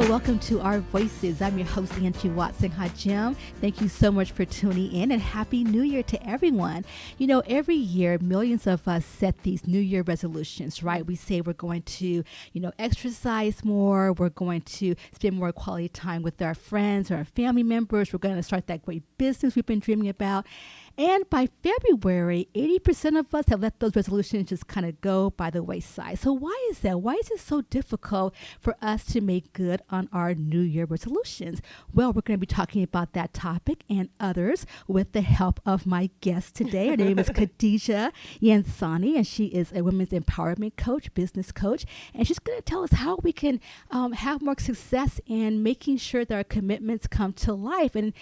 welcome to Our Voices. I'm your host, Angie Watson-Hajjem. Thank you so much for tuning in, and Happy New Year to everyone. You know, every year, millions of us set these New Year resolutions, right? We say we're going to, exercise more. We're going to spend more quality time with our friends or our family members. We're going to start that great business we've been dreaming about. And by February, 80% of us have let those resolutions just kind of go by the wayside. So why is that? Why is it so difficult for us to make good on our New Year resolutions? Well, we're going to be talking about that topic and others with the help of my guest today. Her name is Kadidja Yansane, and she is a women's empowerment coach, business coach. And she's going to tell us how we can have more success in making sure that our commitments come to life and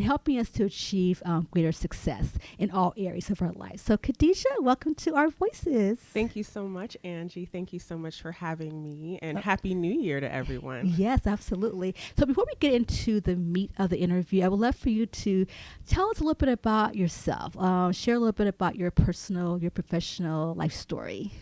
helping us to achieve greater success in all areas of our lives. So Kadidja, welcome to Our Voices. Thank you so much, Angie. Thank you so much for having me, and Happy New Year to everyone. Yes, absolutely. So before we get into the meat of the interview, I would love for you to tell us a little bit about yourself. Share a little bit about your personal, your professional life story.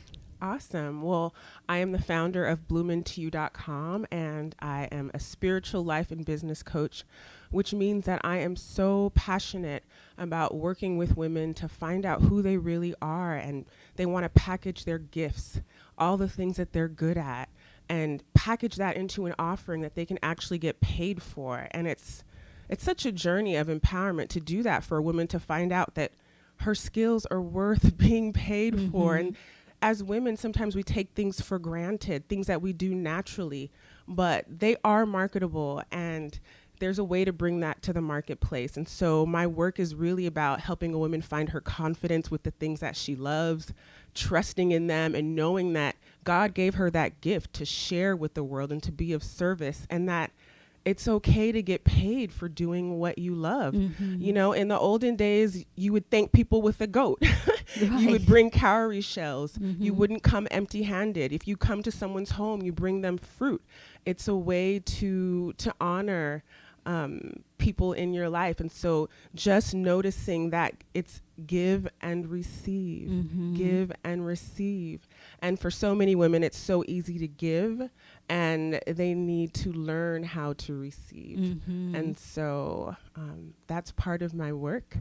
Awesome. Well, I am the founder of bloomintoyou.com, and I am a spiritual life and business coach, which means that I am so passionate about working with women to find out who they really are, and they want to package their gifts, all the things that they're good at, and package that into an offering that they can actually get paid for. And it's such a journey of empowerment to do that for a woman, to find out that her skills are worth being paid for. And as women, sometimes we take things for granted, things that we do naturally, but they are marketable, and there's a way to bring that to the marketplace. And so my work is really about helping a woman find her confidence with the things that she loves, trusting in them, and knowing that God gave her that gift to share with the world and to be of service, and that it's okay to get paid for doing what you love. You know, in the olden days, you would thank people with a goat. Right. You would bring cowrie shells. You wouldn't come empty-handed. If you come to someone's home, you bring them fruit. It's a way to honor people in your life. And so just noticing that it's give and receive, give and receive. And for so many women, it's so easy to give, and they need to learn how to receive. And so that's part of my work.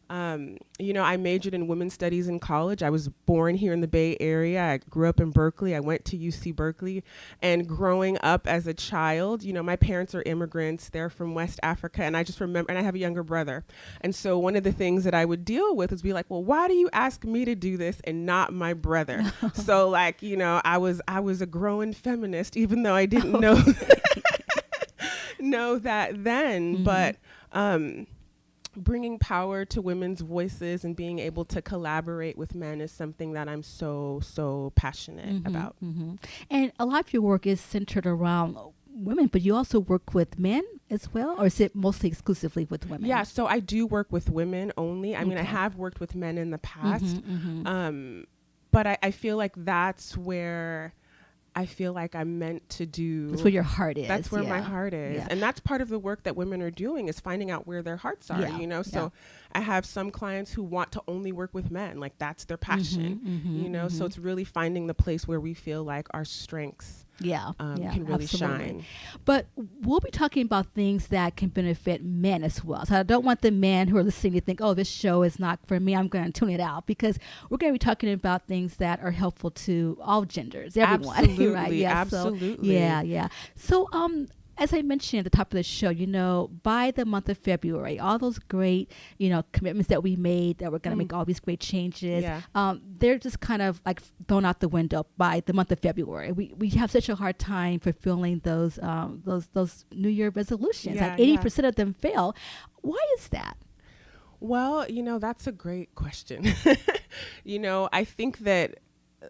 I majored in women's studies in college. I was born here in the Bay Area. I grew up in Berkeley. I went to UC Berkeley. And growing up as a child, my parents are immigrants. They're from West Africa. And I just remember, and I have a younger brother. And so one of the things that I would deal with is be like, well, why do you ask me to do this and not my brother? So I was a growing feminist, even though I didn't know that then. But, bringing power to women's voices and being able to collaborate with men is something that I'm so passionate about. And a lot of your work is centered around women, but you also work with men as well, or is it mostly exclusively with women? Yeah, so I do work with women only. I mean, I have worked with men in the past, but I feel like that's where I feel like I'm meant to do. That's where your heart is. That's where my heart is. Yeah. And that's part of the work that women are doing, is finding out where their hearts are, So I have some clients who want to only work with men. Like, that's their passion, So it's really finding the place where we feel like our strengths can really shine. But we'll be talking about things that can benefit men as well. So I don't want the men who are listening to think, oh, this show is not for me, I'm going to tune it out, because we're going to be talking about things that are helpful to all genders, everyone. Absolutely. Right? Yeah, absolutely. So, as I mentioned at the top of the show, by the month of February, all those great, commitments that we made, that we're going to make all these great changes, they're just kind of like thrown out the window by the month of February. We have such a hard time fulfilling those New Year resolutions. Like 80% of them fail. Why is that? Well, that's a great question. I think that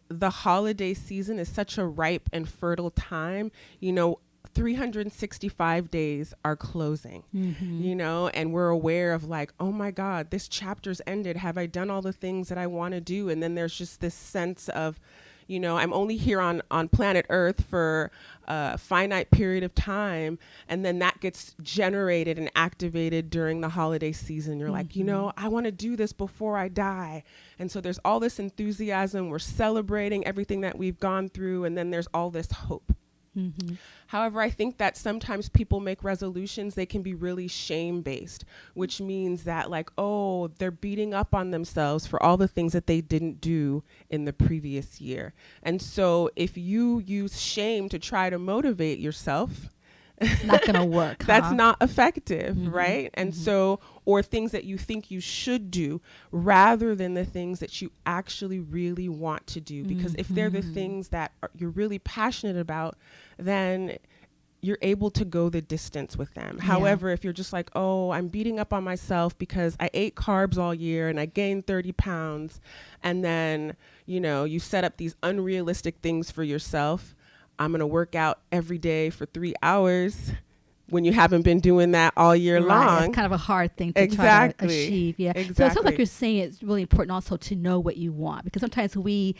the holiday season is such a ripe and fertile time. 365 days are closing, and we're aware of like, oh my God, this chapter's ended. Have I done all the things that I want to do? And then there's just this sense of, I'm only here on planet Earth for a finite period of time. And then that gets generated and activated during the holiday season. You're like, I want to do this before I die. And so there's all this enthusiasm. We're celebrating everything that we've gone through. And then there's all this hope. However, I think that sometimes people make resolutions, they can be really shame-based, which means that like, oh, they're beating up on themselves for all the things that they didn't do in the previous year. And so if you use shame to try to motivate yourself, not gonna work. That's not effective, right? And so, or things that you think you should do rather than the things that you actually really want to do. Because if they're the things that you're really passionate about, then you're able to go the distance with them. However, if you're just like, oh, I'm beating up on myself because I ate carbs all year and I gained 30 pounds, and then, you know, you set up these unrealistic things for yourself. I'm going to work out every day for 3 hours when you haven't been doing that all year long. It's kind of a hard thing to try to achieve. Yeah. Exactly. So it sounds like you're saying it's really important also to know what you want, because sometimes we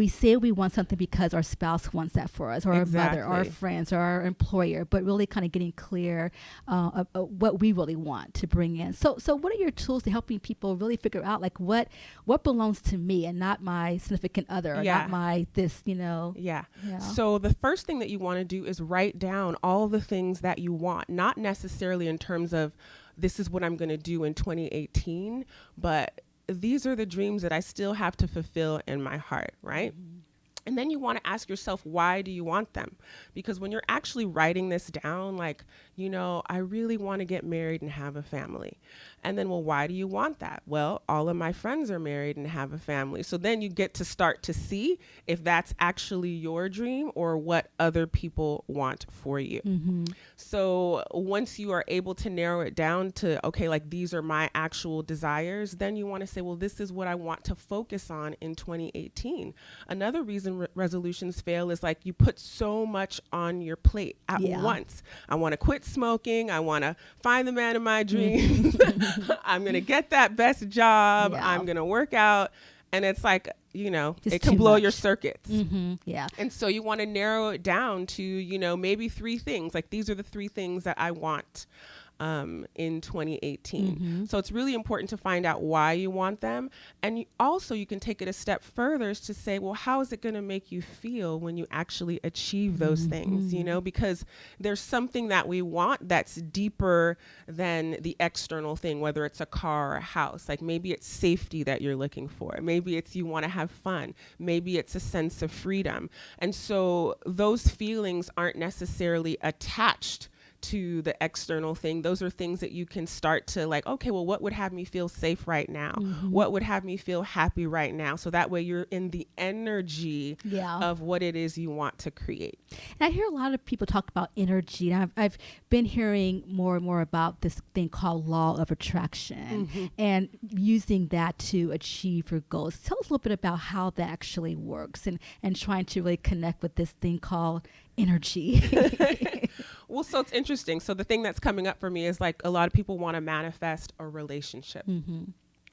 say we want something because our spouse wants that for us, or our mother, or our friends, or our employer, but really kind of getting clear of what we really want to bring in. So what are your tools to helping people really figure out like what belongs to me and not my significant other, or not my this, you know? Yeah. So the first thing that you want to do is write down all the things that you want, not necessarily in terms of this is what I'm going to do in 2018, but these are the dreams that I still have to fulfill in my heart, right? And then you want to ask yourself, why do you want them? Because when you're actually writing this down, like, you know, I really want to get married and have a family. And then, well, why do you want that? Well, all of my friends are married and have a family. So then you get to start to see if that's actually your dream or what other people want for you. So once you are able to narrow it down to, okay, like these are my actual desires, then you want to say, well, this is what I want to focus on in 2018. Another reason resolutions fail is like you put so much on your plate at once. I want to quit smoking. I want to find the man of my dreams. I'm going to get that best job. I'm going to work out. And it's like, you know, it can blow your circuits. And so you want to narrow it down to, you know, maybe 3 things. Like these are the 3 things that I want in 2018. So it's really important to find out why you want them. And you can take it a step further to say, well, how is it going to make you feel when you actually achieve those things? You know, because there's something that we want that's deeper than the external thing, whether it's a car or a house. Like maybe it's safety that you're looking for. Maybe it's you want to have fun. Maybe it's a sense of freedom. And so those feelings aren't necessarily attached to the external thing. Those are things that you can start to like, okay, well, what would have me feel safe right now? What would have me feel happy right now? So that way you're in the energy of what it is you want to create. And I hear a lot of people talk about energy. And I've been hearing more and more about this thing called law of attraction and using that to achieve your goals. Tell us a little bit about how that actually works and trying to really connect with this thing called energy. Well, so it's interesting. So the thing that's coming up for me is like a lot of people want to manifest a relationship,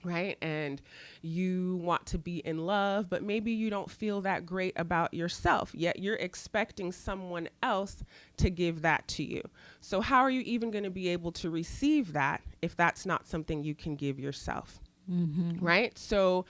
right? And you want to be in love, but maybe you don't feel that great about yourself, yet you're expecting someone else to give that to you. So how are you even going to be able to receive that if that's not something you can give yourself, right? So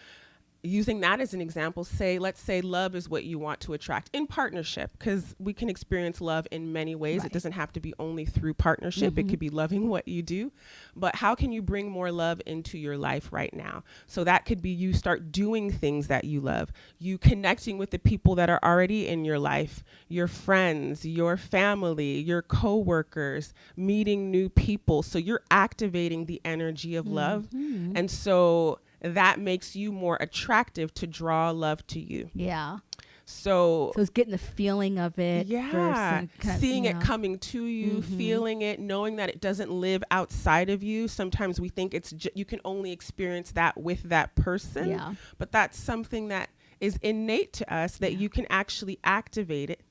using that as an example, let's say love is what you want to attract in partnership, because we can experience love in many ways. Right. It doesn't have to be only through partnership. It could be loving what you do. But how can you bring more love into your life right now? So that could be you start doing things that you love, you connecting with the people that are already in your life, your friends, your family, your coworkers, meeting new people. So you're activating the energy of love. And so that makes you more attractive to draw love to you. Yeah. So it's getting the feeling of it. Yeah. Seeing it coming to you, feeling it, knowing that it doesn't live outside of you. Sometimes we think you can only experience that with that person. Yeah. But that's something that is innate to us that you can actually activate it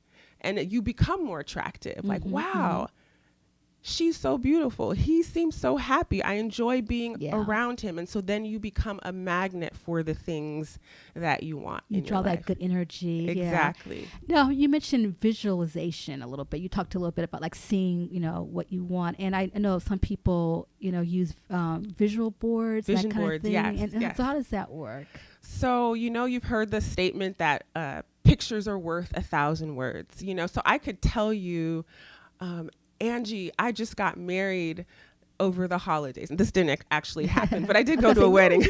and you become more attractive. Like, wow. She's so beautiful. He seems so happy. I enjoy being around him. And so then you become a magnet for the things that you want. You draw that good energy. Exactly. Now, you mentioned visualization a little bit. You talked a little bit about like seeing, you know, what you want. And I know some people, you know, use visual boards. Vision that kind boards, of thing. yes. And so how does that work? So, you know, you've heard the statement that pictures are worth 1,000 words, you know? So I could tell you, Angie, I just got married over the holidays. And this didn't actually happen, but I did go to a wedding.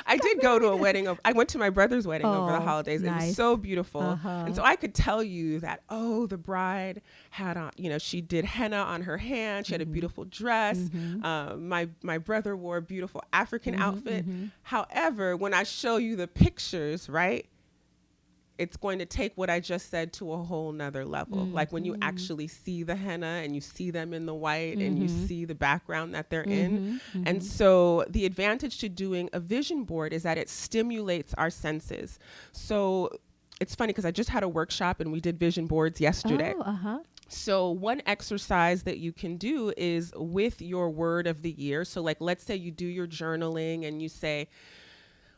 I did go to a wedding. I went to my brother's wedding over the holidays. Nice. It was so beautiful. And so I could tell you that, the bride had on, she did henna on her hand. She had a beautiful dress. My brother wore a beautiful African outfit. However, when I show you the pictures, right, it's going to take what I just said to a whole nother level. Like when you actually see the henna and you see them in the white and you see the background that they're in. And so the advantage to doing a vision board is that it stimulates our senses. So it's funny because I just had a workshop and we did vision boards yesterday. So one exercise that you can do is with your word of the year. So like, let's say you do your journaling and you say,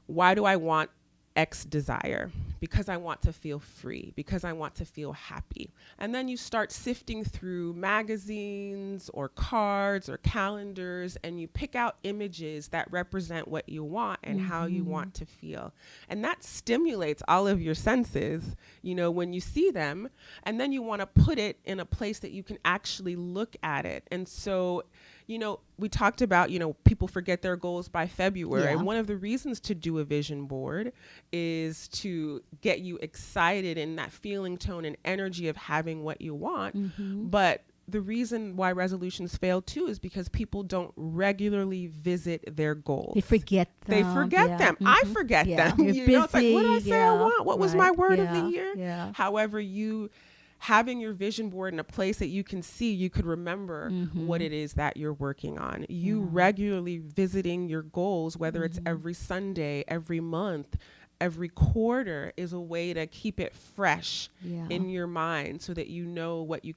why do I want X desire? Because I want to feel free, because I want to feel happy. And then you start sifting through magazines or cards or calendars and you pick out images that represent what you want and how you want to feel. And that stimulates all of your senses, when you see them. And then you want to put it in a place that you can actually look at it. And so, we talked about, people forget their goals by February. Yeah. And one of the reasons to do a vision board is to get you excited in that feeling tone and energy of having what you want. But the reason why resolutions fail too is because people don't regularly visit their goals. They forget them. I forget them. You're busy. It's like, what did I say I want? What was my word of the year? Yeah. However, having your vision board in a place that you can see, you could remember what it is that you're working on. You regularly visiting your goals, whether it's every Sunday, every month, every quarter, is a way to keep it fresh in your mind so that you know what you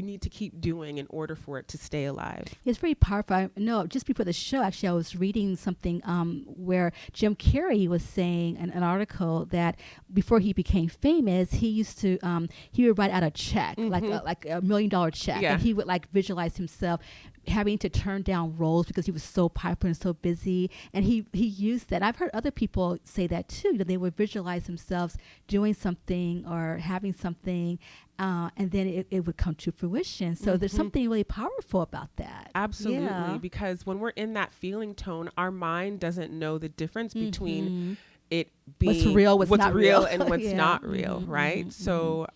need to keep doing in order for it to stay alive. It's very powerful. I know just before the show, actually, I was reading something where Jim Carrey was saying in an article that before he became famous, he used to he would write out a check, like $1 million check, and he would visualize himself having to turn down roles because he was so popular and so busy, and he used that. I've heard other people say that too, that they would visualize themselves doing something or having something, and then it would come to fruition. So there's something really powerful about that. Absolutely, because when we're in that feeling tone, our mind doesn't know the difference between it being what's real, what's not real, and what's not real, right? So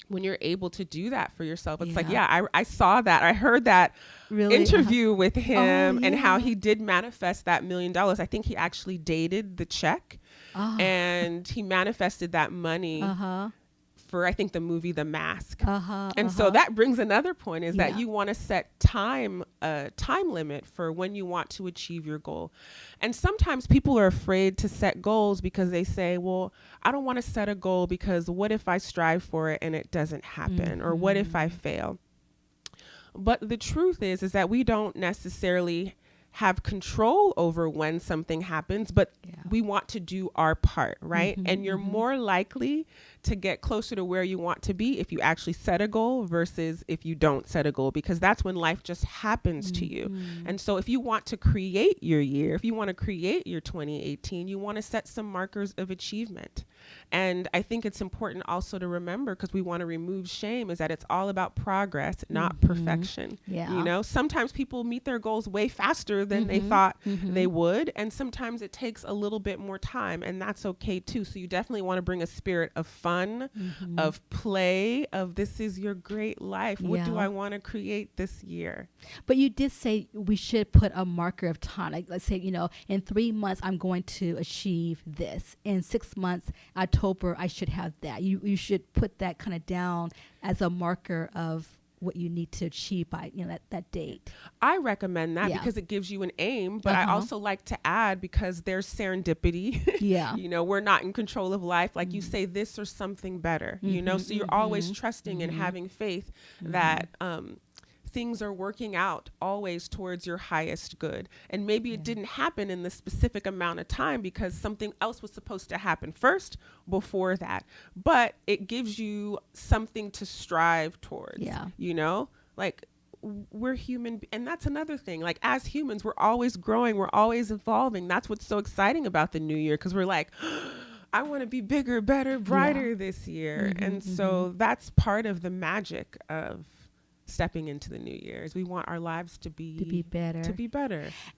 when you're able to do that for yourself, it's like, I saw that. I heard that interview with him and how he did manifest that $1 million. I think he actually dated the check and he manifested that money for, I think, the movie The Mask. So that brings another point is that you want to set time limit for when you want to achieve your goal. And sometimes people are afraid to set goals because they say, well, I don't want to set a goal because what if I strive for it and it doesn't happen? Or what if I fail? But the truth is that we don't necessarily have control over when something happens, but we want to do our part, right? And you're more likely to get closer to where you want to be if you actually set a goal versus if you don't set a goal, because that's when life just happens to you. And so if you want to create your year, if you want to create your 2018, you want to set some markers of achievement. And I think it's important also to remember, because we want to remove shame, is that it's all about progress, not perfection. Sometimes people meet their goals way faster than they thought they would. And sometimes it takes a little bit more time, and that's okay too. So you definitely want to bring a spirit of fun, of play, of this is your great life. What do I want to create this year? But you did say we should put a marker of time. Like, let's say, in 3 months, I'm going to achieve this. In 6 months, October, I should have that. You should put that kind of down as a marker of what you need to achieve by that date. I recommend that because it gives you an aim, but I also like to add, because there's serendipity. We're not in control of life. Like you say this or something better, so you're always trusting and having faith that things are working out always towards your highest good. And maybe it didn't happen in the specific amount of time because something else was supposed to happen first before that. But it gives you something to strive towards, like we're human. And that's another thing. Like as humans, we're always growing. We're always evolving. That's what's so exciting about the new year, because we're like, I want to be bigger, better, brighter this year. And so that's part of the magic of stepping into the new year, is we want our lives to be better.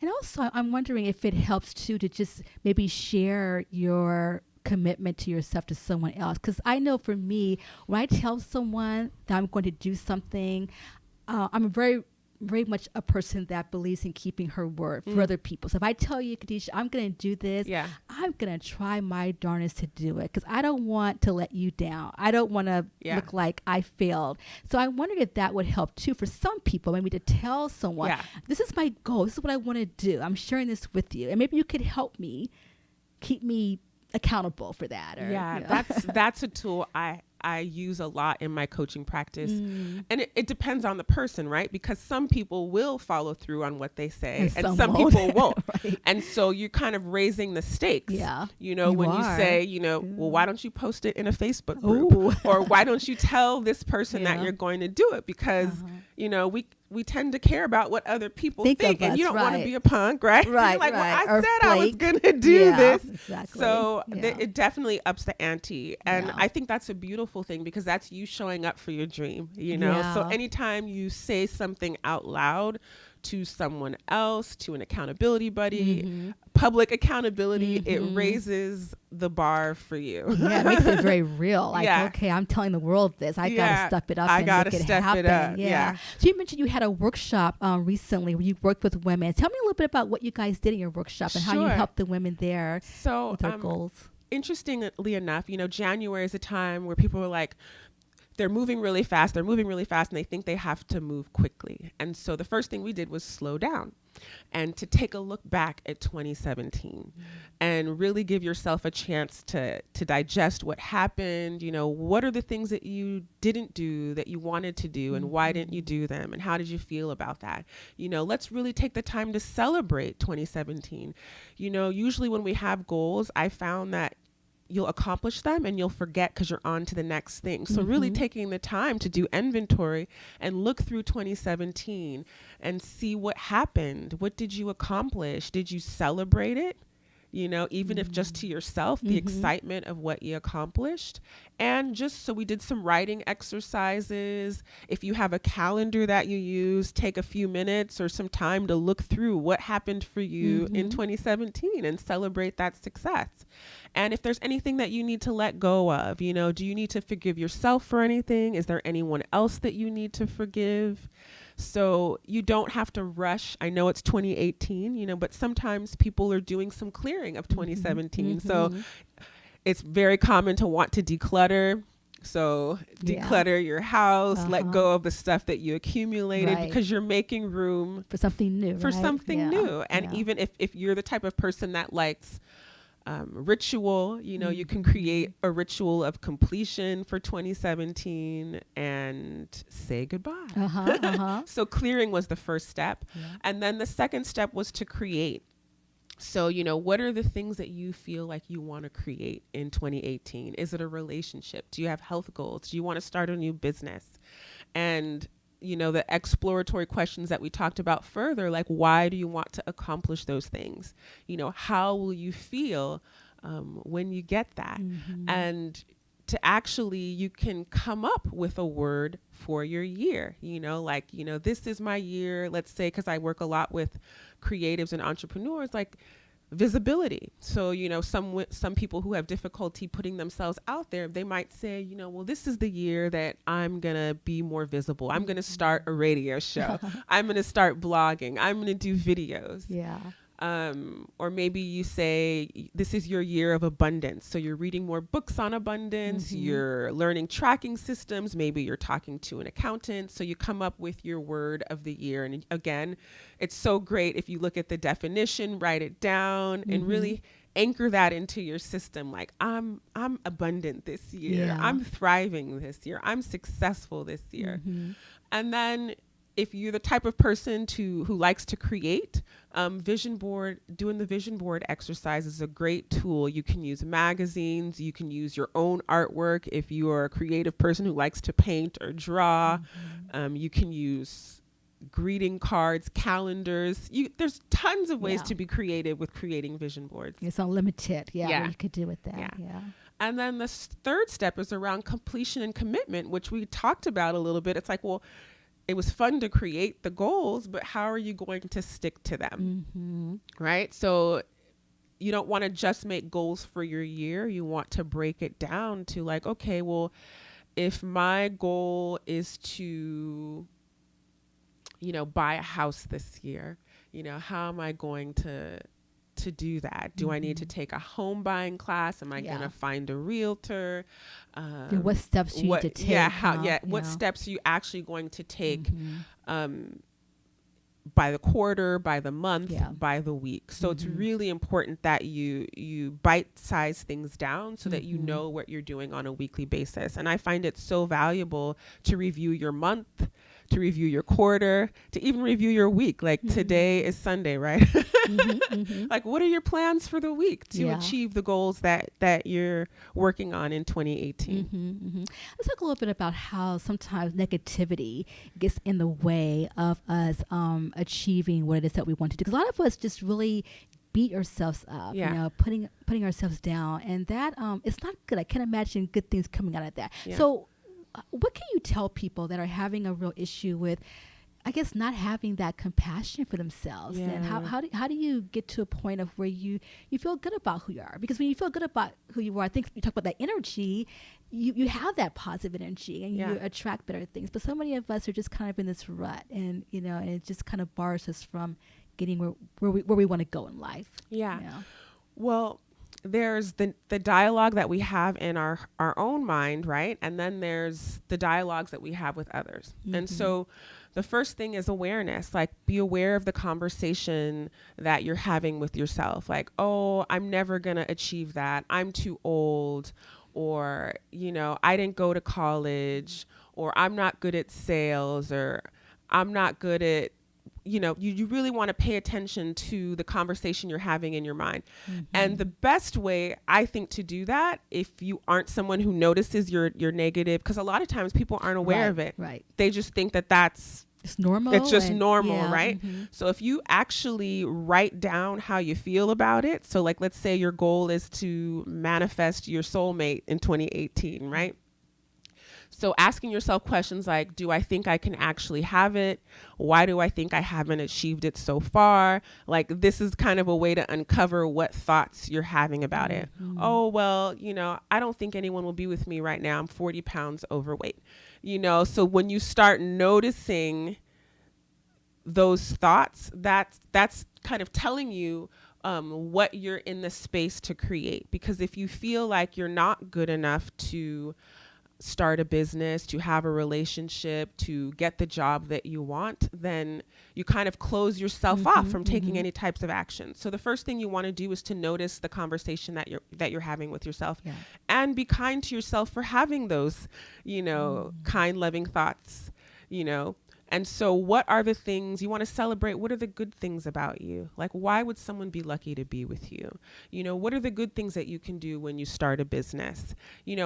And also, I'm wondering if it helps too to just maybe share your commitment to yourself to someone else. Because I know for me, when I tell someone that I'm going to do something, I'm very much a person that believes in keeping her word for other people. So if I tell you, Kadidja, I'm going to do this, I'm going to try my darnest to do it, because I don't want to let you down. I don't want to look like I failed. So I wondered if that would help too for some people, maybe to tell someone, this is my goal, this is what I want to do, I'm sharing this with you, and maybe you could help me, keep me accountable for that. Or, that's a tool I use a lot in my coaching practice. And it depends on the person, right? Because some people will follow through on what they say and some people won't. Right. And so you're kind of raising the stakes. Yeah. You know, when you say, well, why don't you post it in a Facebook group? Or why don't you tell this person that you're going to do it? Because, we tend to care about what other people think, and you don't want to be a punk, right? Right. So like, right. well, I said I was going to do this. Exactly. So it definitely ups the ante. And I think that's a beautiful thing, because that's you showing up for your dream, So anytime you say something out loud to someone else, to an accountability buddy, public accountability, it raises the bar for you. Yeah, it makes it very real. Like, okay, I'm telling the world this. I got to step it up and make it happen. Yeah. So you mentioned you had a workshop recently where you worked with women. Tell me a little bit about what you guys did in your workshop and how you helped the women there with their goals. Interestingly enough, January is a time where people are like, they're moving really fast, and they think they have to move quickly. And so the first thing we did was slow down and to take a look back at 2017 and really give yourself a chance to digest what happened. What are the things that you didn't do that you wanted to do, and why didn't you do them, and how did you feel about that? Let's really take the time to celebrate 2017. Usually when we have goals, I found that you'll accomplish them and you'll forget because you're on to the next thing. So really taking the time to do inventory and look through 2017 and see what happened. What did you accomplish? Did you celebrate it? Even if just to yourself, the excitement of what you accomplished. And so we did some writing exercises. If you have a calendar that you use, take a few minutes or some time to look through what happened for you in 2017 and celebrate that success. And if there's anything that you need to let go of, do you need to forgive yourself for anything? Is there anyone else that you need to forgive? So you don't have to rush. I know it's 2018, but sometimes people are doing some clearing of 2017. So it's very common to want to declutter. So declutter your house, let go of the stuff that you accumulated because you're making room for something new. And even if you're the type of person that likes ritual, you can create a ritual of completion for 2017 and say goodbye. So clearing was the first step. And then the second step was to create. So, what are the things that you feel like you want to create in 2018? Is it a relationship? Do you have health goals? Do you want to start a new business? And the exploratory questions that we talked about further, like, why do you want to accomplish those things? How will you feel when you get that? And to actually, you can come up with a word for your year, this is my year, let's say, because I work a lot with creatives and entrepreneurs, like visibility. So, some people who have difficulty putting themselves out there, they might say, well, this is the year that I'm going to be more visible. I'm going to start a radio show. I'm going to start blogging. I'm going to do videos. Or maybe you say this is your year of abundance. So you're reading more books on abundance. You're learning tracking systems. Maybe you're talking to an accountant. So you come up with your word of the year. And again, it's so great if you look at the definition, write it down, and really anchor that into your system. Like, I'm abundant this year. I'm thriving this year. I'm successful this year. And then if you're the type of person who likes to create, doing the vision board exercise is a great tool. You can use magazines. You can use your own artwork. If you are a creative person who likes to paint or draw, you can use greeting cards, calendars. There's tons of ways Yeah. to be creative with creating vision boards. It's unlimited. Yeah. What you could do with that. Yeah. Yeah. And then the third step is around completion and commitment, which we talked about a little bit. It's like, well, it was fun to create the goals, but how are you going to stick to them? Mm-hmm. Right? So you don't want to just make goals for your year. You want to break it down to like, okay, well, if my goal is to, buy a house this year, how am I going to do that? Do I need to take a home buying class? Am I going to find a realtor? What steps you need to take? Yeah, what steps are you actually going to take by the quarter, by the month, by the week? So it's really important that you bite-size things down so that you know what you're doing on a weekly basis. And I find it so valuable to review your month, to review your quarter, to even review your week. Like today is Sunday, right? Like, what are your plans for the week to achieve the goals that you're working on in 2018? Let's talk a little bit about how sometimes negativity gets in the way of us achieving what it is that we want to do. Because a lot of us just really beat ourselves up, putting ourselves down, and that it's not good. I can't imagine good things coming out of that. Yeah. So what can you tell people that are having a real issue with, I guess, not having that compassion for themselves? Yeah. And how do you get to a point of where you feel good about who you are? Because when you feel good about who you are, I think you talk about that energy, you have that positive energy and you attract better things. But so many of us are just kind of in this rut, and and it just kind of bars us from getting where we want to go in life. Yeah. Well, there's the dialogue that we have in our own mind, right? And then there's the dialogues that we have with others. And so the first thing is awareness. Like, be aware of the conversation that you're having with yourself. Like, oh, I'm never going to achieve that. I'm too old. Or, I didn't go to college. Or I'm not good at sales. Or I'm not good at, you really want to pay attention to the conversation you're having in your mind. And the best way, I think, to do that, if you aren't someone who notices your negative, because a lot of times people aren't aware of it. Right. They just think that it's normal. It's just normal, right? So if you actually write down how you feel about it. So like, let's say your goal is to manifest your soulmate in 2018, right? So asking yourself questions like, do I think I can actually have it? Why do I think I haven't achieved it so far? Like, this is kind of a way to uncover what thoughts you're having about it. Oh, well, I don't think anyone will be with me right now. I'm 40 pounds overweight. So when you start noticing those thoughts, that's kind of telling you what you're in the space to create. Because if you feel like you're not good enough to start a business, to have a relationship, to get the job that you want, then you kind of close yourself off from taking any types of action. So the first thing you want to do is to notice the conversation that you're having with yourself, and be kind to yourself for having those, kind, loving thoughts, And so what are the things you want to celebrate? What are the good things about you? Like, why would someone be lucky to be with you? What are the good things that you can do when you start a business?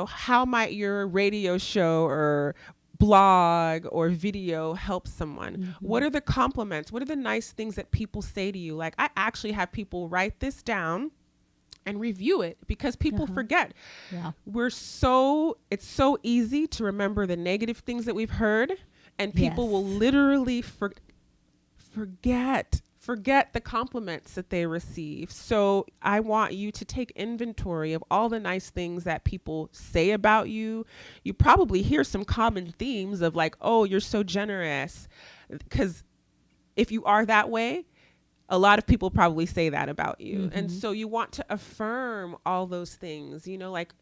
How might your radio show or blog or video help someone? What are the compliments? What are the nice things that people say to you? Like, I actually have people write this down and review it, because people forget. It's so easy to remember the negative things that we've heard. And people will literally forget the compliments that they receive. So I want you to take inventory of all the nice things that people say about you. You probably hear some common themes of like, oh, you're so generous. Because if you are that way, a lot of people probably say that about you. And so you want to affirm all those things, like,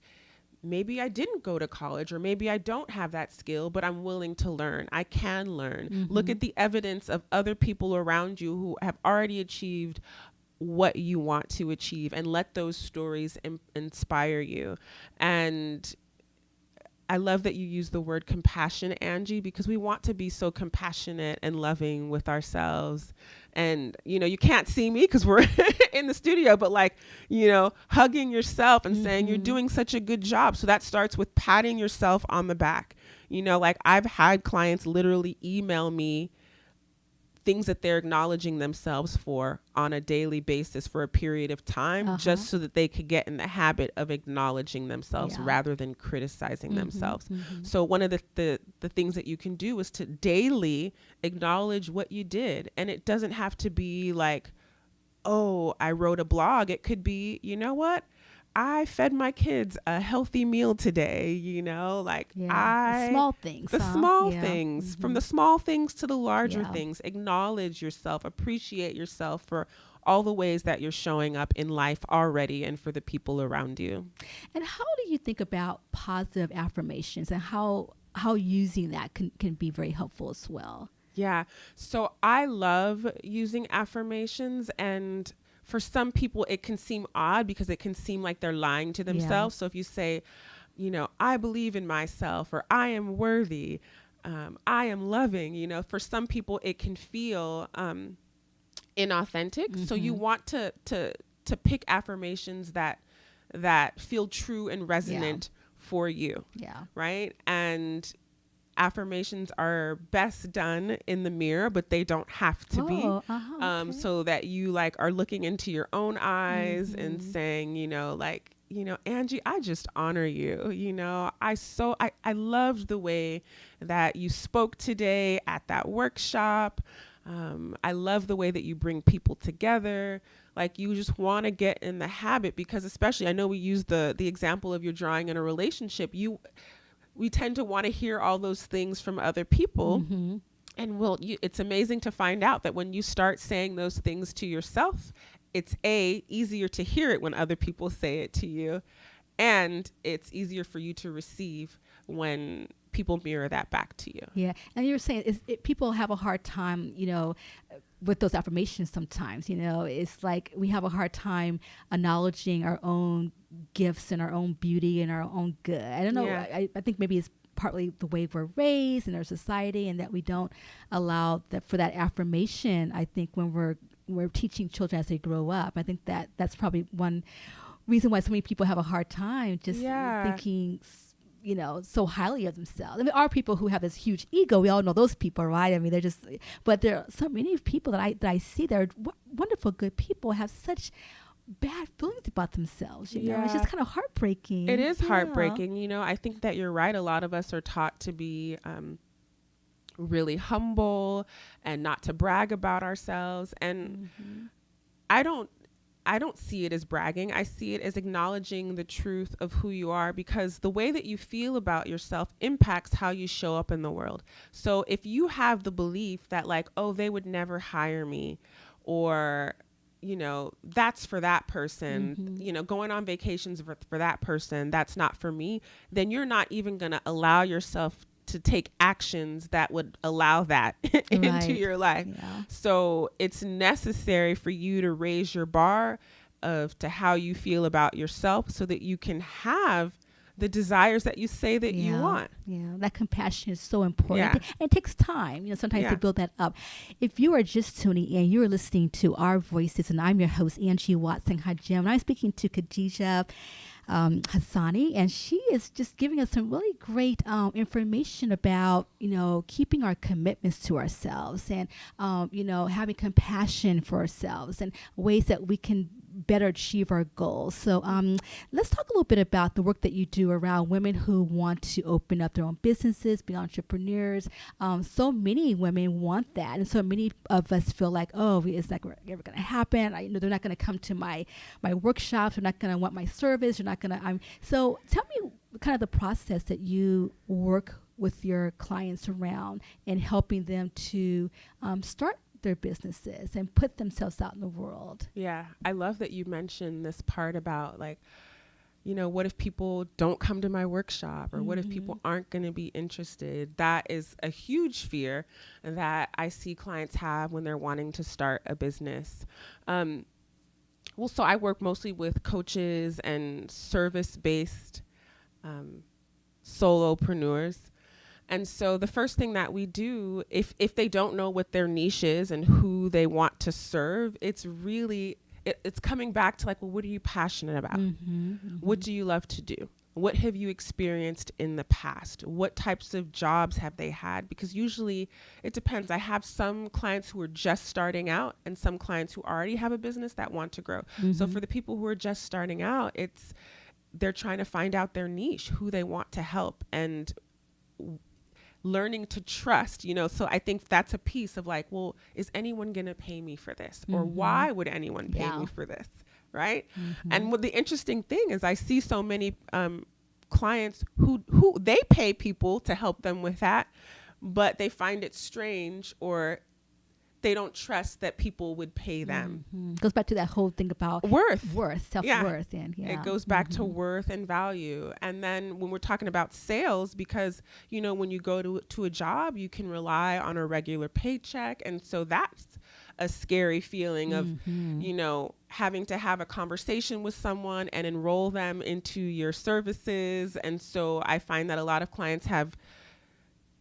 maybe I didn't go to college, or maybe I don't have that skill, but I'm willing to learn. I can learn. Look at the evidence of other people around you who have already achieved what you want to achieve, and let those stories inspire you. And I love that you use the word compassion, Angie, because we want to be so compassionate and loving with ourselves. And, you can't see me because we're in the studio, but like, hugging yourself and saying you're doing such a good job. So that starts with patting yourself on the back. Like, I've had clients literally email me things that they're acknowledging themselves for on a daily basis for a period of time, just so that they could get in the habit of acknowledging themselves rather than criticizing themselves. So one of the things that you can do is to daily acknowledge what you did. And it doesn't have to be like, oh, I wrote a blog. It could be, you know what? I fed my kids a healthy meal today, like the small things. The small things, from the small things to the larger things. Acknowledge yourself, appreciate yourself for all the ways that you're showing up in life already and for the people around you. And how do you think about positive affirmations and how using that can be very helpful as well? Yeah. So I love using affirmations, and for some people, it can seem odd because it can seem like they're lying to themselves. So if you say, I believe in myself, or I am worthy, I am loving, for some people, it can feel inauthentic. So you want to pick affirmations that feel true and resonant for you. Yeah. Right. And affirmations are best done in the mirror, but they don't have to be. Okay. So that you are looking into your own eyes and saying, Angie, I just honor you. I loved the way that you spoke today at that workshop. I love the way that you bring people together. You just want to get in the habit, because especially, I know we use the example of you're drawing in a relationship. We tend to want to hear all those things from other people. And it's amazing to find out that when you start saying those things to yourself, it's easier to hear it when other people say it to you. And it's easier for you to receive when people mirror that back to you. Yeah. And you're saying people have a hard time, with those affirmations sometimes. It's like we have a hard time acknowledging our own gifts and our own beauty and our own good. I don't know. I think maybe it's partly the way we're raised in our society, and that we don't allow for that affirmation. I think when we're teaching children as they grow up, I think that's probably one reason why so many people have a hard time just thinking so highly of themselves. I mean, there are people who have this huge ego. We all know those people, right? I mean, but there are so many people that I see that are wonderful, good people, have such bad feelings about themselves. It's just kind of heartbreaking. It is heartbreaking. I think that you're right. A lot of us are taught to be really humble and not to brag about ourselves. And I don't see it as bragging. I see it as acknowledging the truth of who you are, because the way that you feel about yourself impacts how you show up in the world. So if you have the belief that they would never hire me, or, that's for that person, going on vacations for that person, that's not for me, then you're not even going to allow yourself to take actions that would allow that into your life. Yeah. So it's necessary for you to raise your bar to how you feel about yourself, so that you can have the desires that you say that you want. Yeah, that compassion is so important. Yeah. It takes time, sometimes to build that up. If you are just tuning in, you're listening to Our Voices, and I'm your host, Angie Watson-Hajjem, and I'm speaking to Kadidja Yansane, and she is just giving us some really great information about keeping our commitments to ourselves, and having compassion for ourselves, and ways that we can better achieve our goals. So let's talk a little bit about the work that you do around women who want to open up their own businesses, be entrepreneurs. So many women want that, and so many of us feel like, it's like never going to happen. They're not going to come to my workshops. They're not going to want my service. They're not going to. So tell me kind of the process that you work with your clients around, and helping them to start their businesses and put themselves out in the world. Yeah, I love that you mentioned this part about what if people don't come to my workshop, or what if people aren't going to be interested? That is a huge fear that I see clients have when they're wanting to start a business. So I work mostly with coaches and service-based solopreneurs. And so the first thing that we do, if they don't know what their niche is and who they want to serve, it's really, it's coming back to what are you passionate about? What do you love to do? What have you experienced in the past? What types of jobs have they had? Because usually it depends. I have some clients who are just starting out and some clients who already have a business that want to grow. So for the people who are just starting out, they're trying to find out their niche, who they want to help, and learning to trust, so I think that's a piece of like, well, is anyone going to pay me for this? Or why would anyone pay me for this? Right. And what the interesting thing is, I see so many clients who they pay people to help them with that, but they find it strange, or they don't trust that people would pay them. Goes back to that whole thing about worth, self-worth. And it goes back to worth and value. And then when we're talking about sales, because, when you go to a job, you can rely on a regular paycheck. And so that's a scary feeling of, having to have a conversation with someone and enroll them into your services. And so I find that a lot of clients have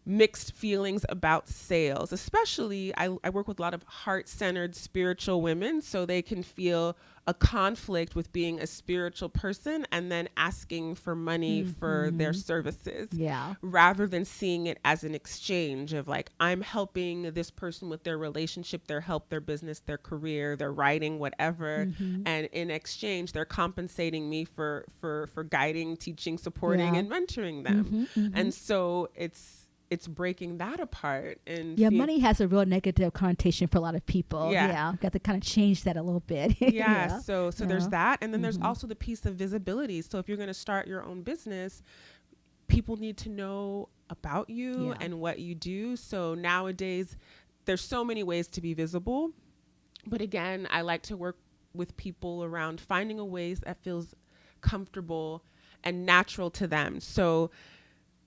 mixed feelings about sales, especially I work with a lot of heart-centered spiritual women, so they can feel a conflict with being a spiritual person and then asking for money for their services, rather than seeing it as an exchange of like, I'm helping this person with their relationship, their health, their business, their career, their writing, whatever, and in exchange they're compensating me for guiding, teaching, supporting, and mentoring them. And so it's breaking that apart. And money has a real negative connotation for a lot of people. Got to kind of change that a little bit. So there's that, and then there's also the piece of visibility. So if you're going to start your own business, people need to know about you and what you do. So nowadays there's so many ways to be visible, but again, I like to work with people around finding a ways that feels comfortable and natural to them. So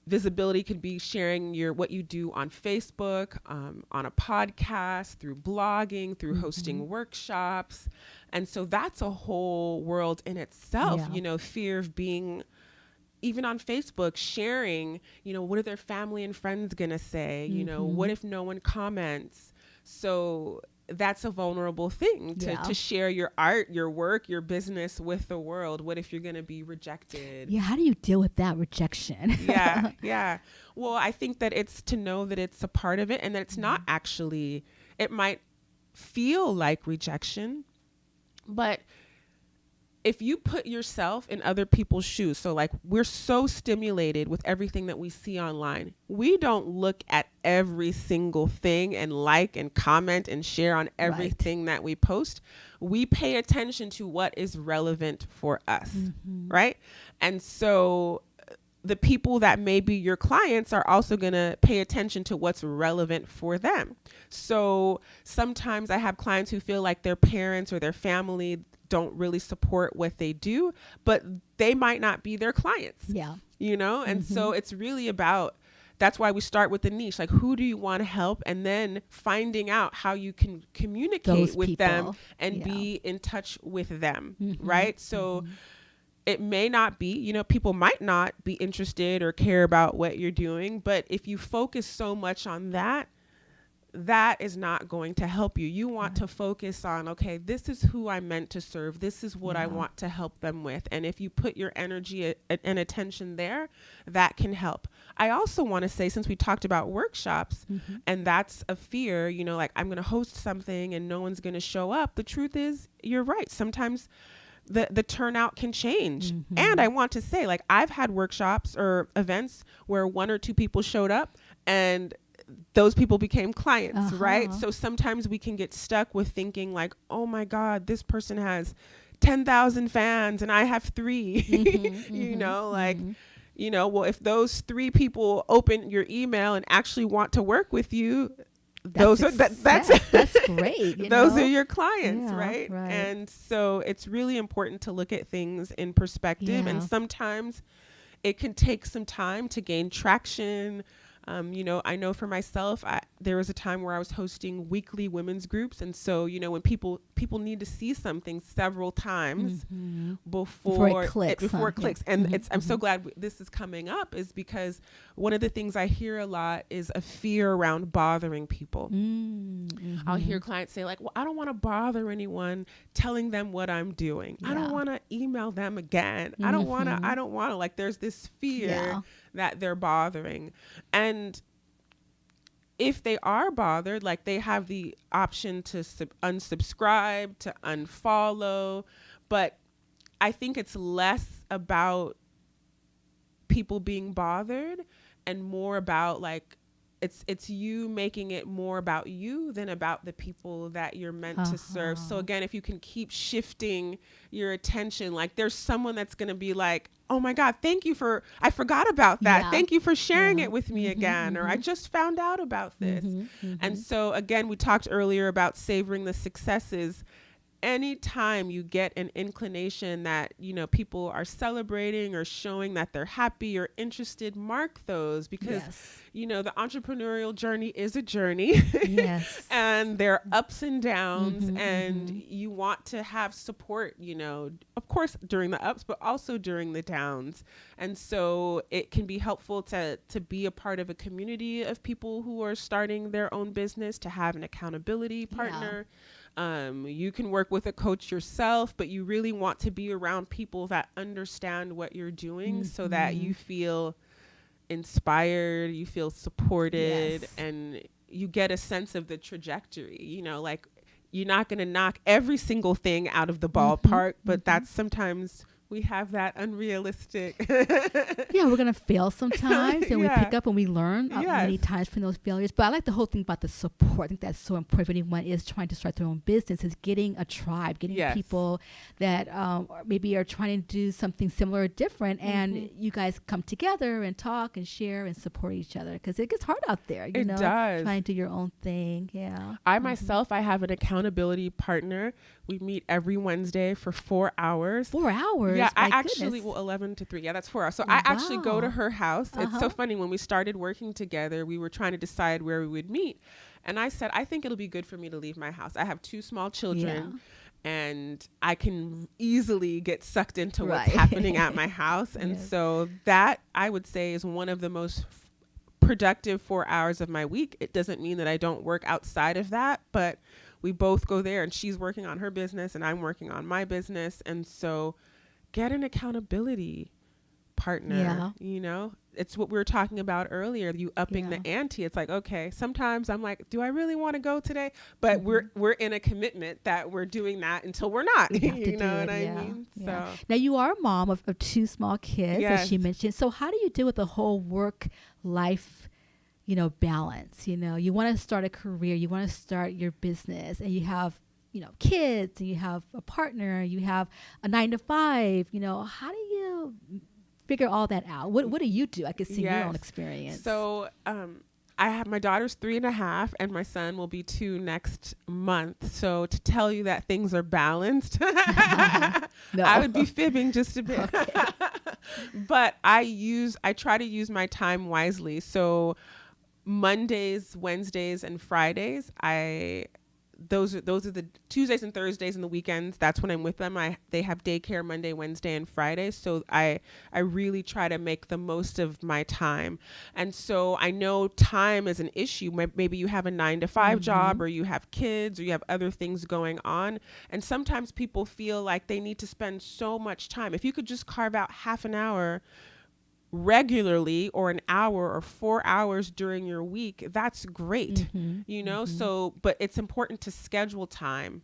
visibility could be sharing what you do on Facebook, on a podcast, through blogging, through hosting workshops. And so that's a whole world in itself, fear of being, even on Facebook, sharing, what are their family and friends going to say? What if no one comments? So that's a vulnerable thing to share your art, your work, your business with the world. What if you're going to be rejected? How do you deal with that rejection? Well, I think that it's to know that it's a part of it, and that it's not actually, it might feel like rejection, but if you put yourself in other people's shoes, so like we're so stimulated with everything that we see online, we don't look at every single thing and like and comment and share on everything that we post. We pay attention to what is relevant for us, right? And so the people that may be your clients are also going to pay attention to what's relevant for them. So sometimes I have clients who feel like their parents or their family don't really support what they do, but they might not be their clients. And so it's really about, that's why we start with the niche, like who do you want to help, and then finding out how you can communicate with them and be in touch with them, right? So it may not be, people might not be interested or care about what you're doing, but if you focus so much on that is not going to help you. You want to focus on, okay, this is who I'm meant to serve. This is what I want to help them with. And if you put your energy and attention there, that can help. I also want to say, since we talked about workshops, and that's a fear, like I'm going to host something and no one's going to show up. The truth is, you're right. Sometimes the turnout can change. And I want to say, like, I've had workshops or events where 1 or 2 people showed up and those people became clients, right? So sometimes we can get stuck with thinking like, oh my God, this person has 10,000 fans and I have 3, well, if those 3 people open your email and actually want to work with you, that's great. Those are your clients, right? And so it's really important to look at things in perspective. And sometimes it can take some time to gain traction. I know for myself, there was a time where I was hosting weekly women's groups. And so, you know, when people need to see something several times before it clicks. And I'm so glad this is coming up, is because one of the things I hear a lot is a fear around bothering people. I'll hear clients say like, well, I don't want to bother anyone telling them what I'm doing. I don't want to email them again. I don't want to, like, there's this fear that they're bothering. And if they are bothered, like, they have the option to unsubscribe, to unfollow. But I think it's less about people being bothered and more about, like, it's you making it more about you than about the people that you're meant to serve. So again, if you can keep shifting your attention, like, there's someone that's going to be like, oh my God, I forgot about that. Yeah. Thank you for sharing it with me again. Or I just found out about this. And so again, we talked earlier about savoring the successes. Anytime you get an inclination that, you know, people are celebrating or showing that they're happy or interested, mark those, because, you know, the entrepreneurial journey is a journey. And there are ups and downs, and you want to have support, you know, of course, during the ups, but also during the downs. And so it can be helpful to be a part of a community of people who are starting their own business, to have an accountability partner. You can work with a coach yourself, but you really want to be around people that understand what you're doing, so that you feel inspired, you feel supported, and you get a sense of the trajectory. You know, like, you're not going to knock every single thing out of the ballpark, but that's sometimes we have that unrealistic. We're going to fail sometimes, and we pick up and we learn many times from those failures. But I like the whole thing about the support. I think that's so important. When anyone is trying to start their own business, is getting a tribe, getting people that maybe are trying to do something similar or different, and you guys come together and talk and share and support each other, because it gets hard out there. You know, does. Trying to do your own thing. I myself, I have an accountability partner. We meet every Wednesday for 4 hours. 4 hours? Yeah, I actually, 11 to 3. Yeah, that's 4 hours. So I actually go to her house. It's so funny. When we started working together, we were trying to decide where we would meet. And I said, I think it'll be good for me to leave my house. I have 2 small children, and I can easily get sucked into what's happening at my house. And so that, I would say, is one of the most productive 4 hours of my week. It doesn't mean that I don't work outside of that, but we both go there, and she's working on her business and I'm working on my business. And so get an accountability partner. You know, it's what we were talking about earlier, you upping the ante. It's like, okay, sometimes I'm like, do I really want to go today? But we're in a commitment that we're doing that until we're not. You know what I mean? So now, you are a mom of 2 small kids, as she mentioned. So how do you deal with the whole work life, you know, balance? You know, you want to start a career, you want to start your business, and you have, you know, kids, and you have a partner, you have a 9 to 5, you know, how do you figure all that out? What do you do? I could see your own experience. So, I have, my daughter's 3.5 and my son will be 2 next month. So to tell you that things are balanced, I would be fibbing just a bit. But I try to use my time wisely. So Mondays, Wednesdays, and Fridays, those are the Tuesdays and Thursdays and the weekends. That's when I'm with them. They have daycare Monday, Wednesday, and Friday. So I really try to make the most of my time. And so I know time is an issue. Maybe you have a 9 to 5 job, or you have kids, or you have other things going on. And sometimes people feel like they need to spend so much time. If you could just carve out half an hour regularly, or an hour or 4 hours during your week, that's great. You know, so, but it's important to schedule time.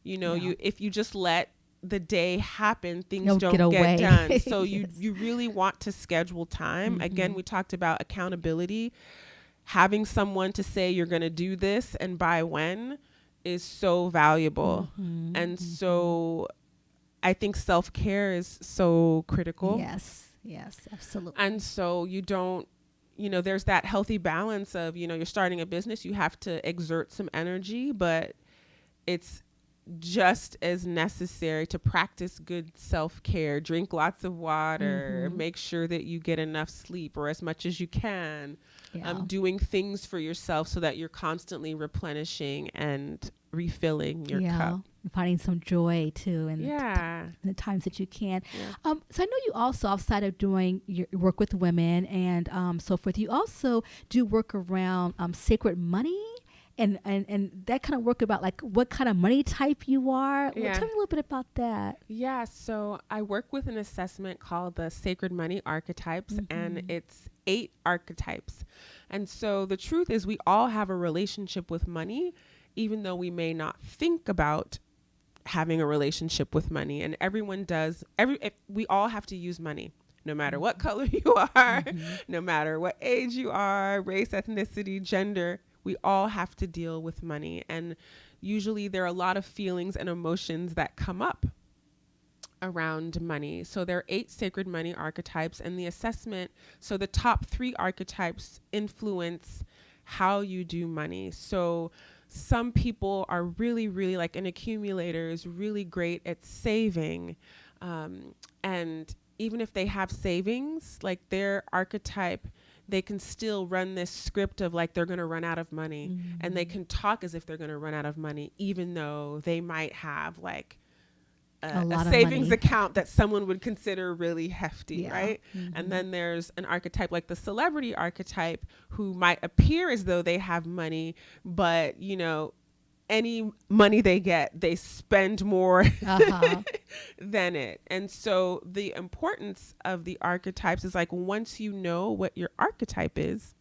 You know, if you just let the day happen, things don't get done. So you really want to schedule time. Again, we talked about accountability. Having someone to say you're going to do this and by when is so valuable. And so I think self-care is so critical. Yes, absolutely. And so you don't, you know, there's that healthy balance of, you know, you're starting a business, you have to exert some energy, but it's just as necessary to practice good self-care, drink lots of water, make sure that you get enough sleep, or as much as you can. doing things for yourself so that you're constantly replenishing and refilling your cup. Finding some joy too in the times that you can. So I know you also, outside of doing your work with women and so forth, you also do work around sacred money and that kind of work about like what kind of money type you are. Well, tell me a little bit about that. Yeah, so I work with an assessment called the Sacred Money Archetypes, and it's 8 archetypes. And so the truth is we all have a relationship with money, even though we may not think about having a relationship with money. And everyone does. We all have to use money, no matter what color you are, no matter what age you are, race, ethnicity, gender. We all have to deal with money. And usually there are a lot of feelings and emotions that come up around money. So there are 8 sacred money archetypes, and the assessment, so the top 3 archetypes influence how you do money. So some people are really, really like an accumulator is really great at saving. And even if they have savings, like their archetype, they can still run this script of like they're going to run out of money, and they can talk as if they're going to run out of money, even though they might have like a savings account that someone would consider really hefty, right? And then there's an archetype like the celebrity archetype who might appear as though they have money, but you know, any money they get, they spend more than it. And so the importance of the archetypes is like once you know what your archetype is,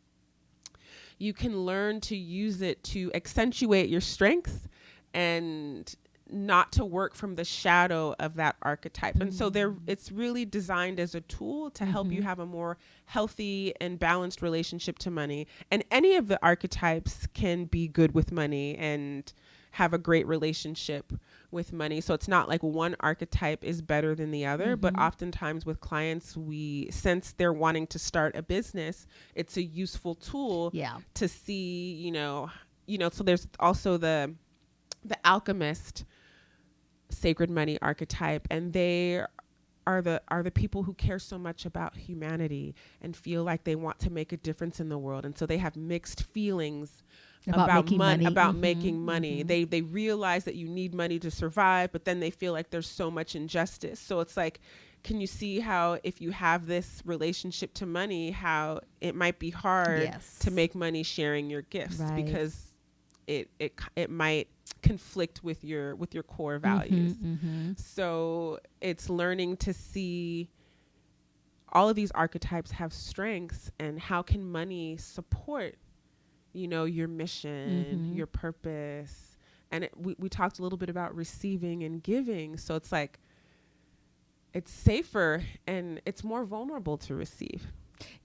you can learn to use it to accentuate your strengths and not to work from the shadow of that archetype. And so it's really designed as a tool to help you have a more healthy and balanced relationship to money. And any of the archetypes can be good with money and have a great relationship with money. So it's not like one archetype is better than the other, but oftentimes with clients, since they're wanting to start a business, it's a useful tool to see, you know, so there's also the alchemist sacred money archetype, and they are the people who care so much about humanity and feel like they want to make a difference in the world. And so they have mixed feelings about making money. They realize that you need money to survive, but then they feel like there's so much injustice. So it's like, can you see how if you have this relationship to money, how it might be hard to make money sharing your gifts because it might conflict with your core values. So it's learning to see all of these archetypes have strengths, and how can money support, you know, your mission, your purpose. And we talked a little bit about receiving and giving. So it's like, it's safer and it's more vulnerable to receive.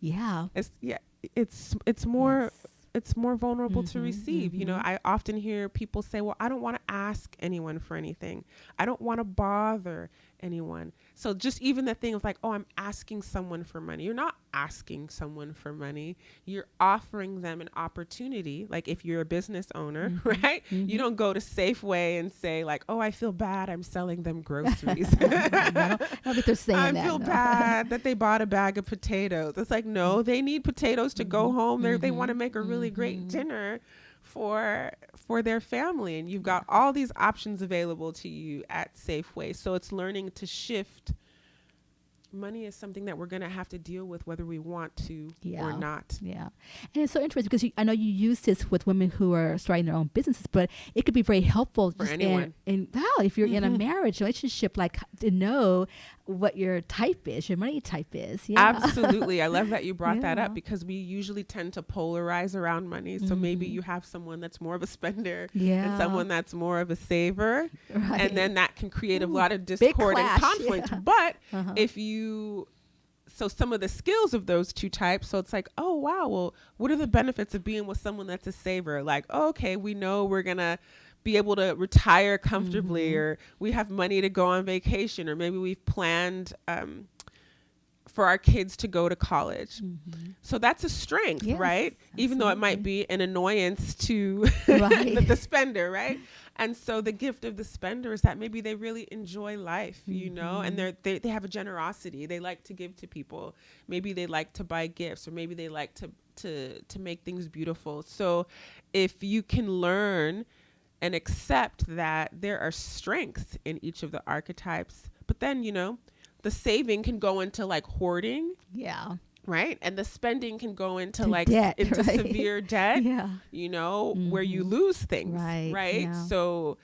It's more it's more vulnerable to receive. You know, I often hear people say, well, I don't want to ask anyone for anything. I don't want to bother anyone. So just even the thing of like, oh, I'm asking someone for money. You're not asking someone for money. You're offering them an opportunity. Like if you're a business owner, right? You don't go to Safeway and say like, oh, I feel bad I'm selling them groceries. I don't think they're saying that. I feel bad that they bought a bag of potatoes. It's like, no, they need potatoes to go home. They want to make a really great dinner for their family, and you've got all these options available to you at Safeway. So it's learning to shift. Money is something that we're going to have to deal with whether we want to or not. And it's so interesting because I know you use this with women who are starting their own businesses, but it could be very helpful for anyone. If you're in a marriage relationship, like to know what your type is, your money type is. Absolutely. I love that you brought that up, because we usually tend to polarize around money. So maybe you have someone that's more of a spender and someone that's more of a saver. And then that can create a lot of discord and conflict. But if so some of the skills of those two types, so it's like, oh, wow, well, what are the benefits of being with someone that's a saver? Like, oh, okay, we know we're going to be able to retire comfortably, or we have money to go on vacation, or maybe we've planned for our kids to go to college. Mm-hmm. So that's a strength, Yes, right? Even though it might absolutely. be an annoyance to Right. the spender, right? And so the gift of the spender is that maybe they really enjoy life, you know, and Mm-hmm. they have a generosity. They like to give to people. Maybe they like to buy gifts, or maybe they like to make things beautiful. So if you can learn and accept that there are strengths in each of the archetypes, but then, you know, the saving can go into like hoarding, Yeah. right? And the spending can go into To like debt, into right? severe debt, Yeah. you know, where you Mm-hmm. lose things, Right. right? Yeah. So